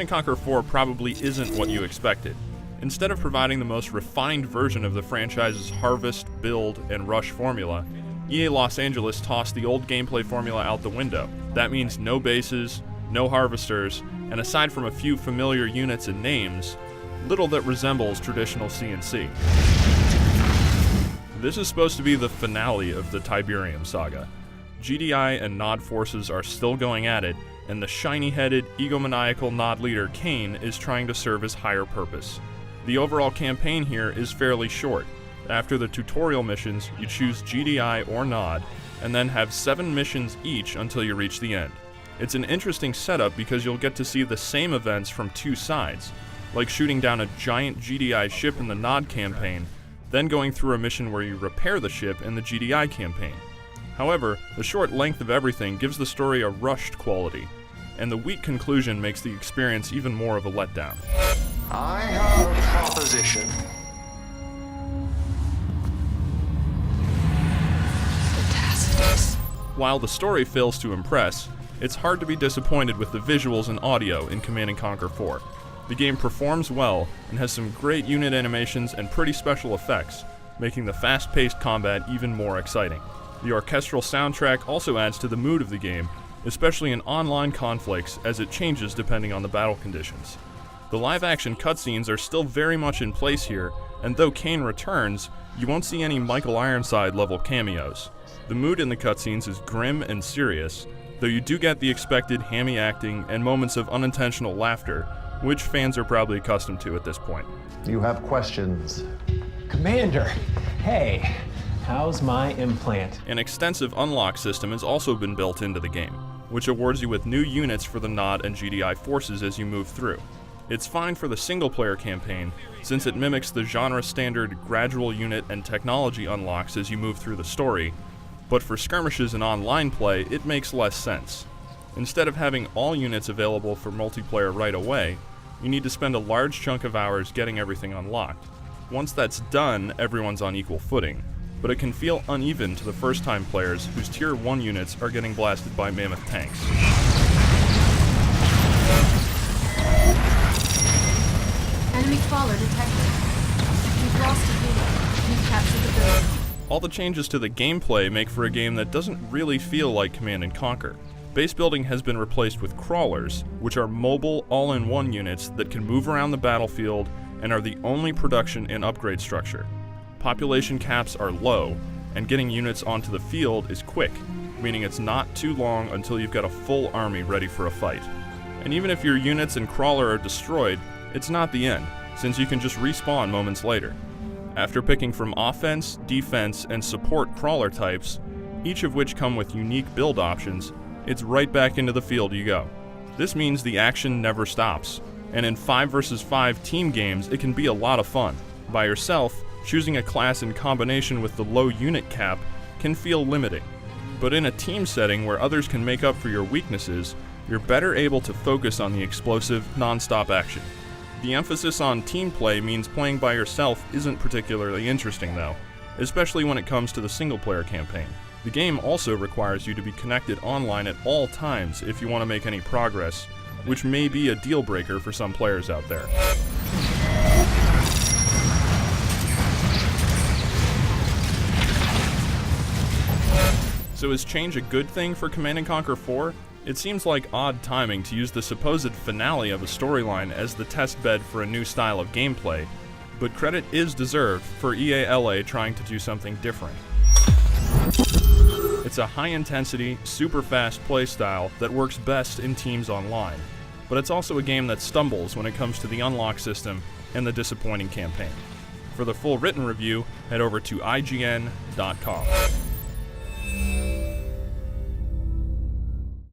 & Conquer 4 probably isn't what you expected. Instead of providing the most refined version of the franchise's harvest, build, and rush formula, EA Los Angeles tossed the old gameplay formula out the window. That means no bases, no harvesters, and aside from a few familiar units and names, little that resembles traditional CNC. This is supposed to be the finale of the Tiberian saga. GDI and Nod forces are still going at it, and the shiny-headed, egomaniacal Nod leader Kane is trying to serve his higher purpose. The overall campaign here is fairly short. After the tutorial missions, you choose GDI or Nod, and then have 7 missions each until you reach the end. It's an interesting setup because you'll get to see the same events from 2 sides, like shooting down a giant GDI ship in the Nod campaign, then going through a mission where you repair the ship in the GDI campaign. However, the short length of everything gives the story a rushed quality, and the weak conclusion makes the experience even more of a letdown. I have a proposition. While the story fails to impress, it's hard to be disappointed with the visuals and audio in Command & Conquer 4. The game performs well and has some great unit animations and pretty special effects, making the fast-paced combat even more exciting. The orchestral soundtrack also adds to the mood of the game, especially in online conflicts as it changes depending on the battle conditions. The live-action cutscenes are still very much in place here, and though Kane returns, you won't see any Michael Ironside-level cameos. The mood in the cutscenes is grim and serious, though you do get the expected hammy acting and moments of unintentional laughter, which fans are probably accustomed to at this point. You have questions? Commander, hey, how's my implant? An extensive unlock system has also been built into the game, which awards you with new units for the Nod and GDI forces as you move through. It's fine for the single-player campaign, since it mimics the genre-standard gradual unit and technology unlocks as you move through the story, but for skirmishes and online play, it makes less sense. Instead of having all units available for multiplayer right away, you need to spend a large chunk of hours getting everything unlocked. Once that's done, everyone's on equal footing, but it can feel uneven to the first-time players whose Tier 1 units are getting blasted by mammoth tanks. Enemy crawler detected. We've lost a unit. We've captured the building. All the changes to the gameplay make for a game that doesn't really feel like Command & Conquer. Base building has been replaced with crawlers, which are mobile, all-in-one units that can move around the battlefield and are the only production and upgrade structure. Population caps are low, and getting units onto the field is quick, meaning it's not too long until you've got a full army ready for a fight. And even if your units and crawler are destroyed, it's not the end, since you can just respawn moments later. After picking from offense, defense, and support crawler types, each of which come with unique build options, it's right back into the field you go. This means the action never stops, and in 5 vs 5 team games it can be a lot of fun. By yourself, choosing a class in combination with the low unit cap can feel limiting, but in a team setting where others can make up for your weaknesses, you're better able to focus on the explosive, non-stop action. The emphasis on team play means playing by yourself isn't particularly interesting though, especially when it comes to the single-player campaign. The game also requires you to be connected online at all times if you want to make any progress, which may be a deal breaker for some players out there. So is change a good thing for Command & Conquer 4? It seems like odd timing to use the supposed finale of a storyline as the test bed for a new style of gameplay, but credit is deserved for EA LA trying to do something different. It's a high-intensity, super-fast playstyle that works best in teams online, but it's also a game that stumbles when it comes to the unlock system and the disappointing campaign. For the full written review, head over to IGN.com.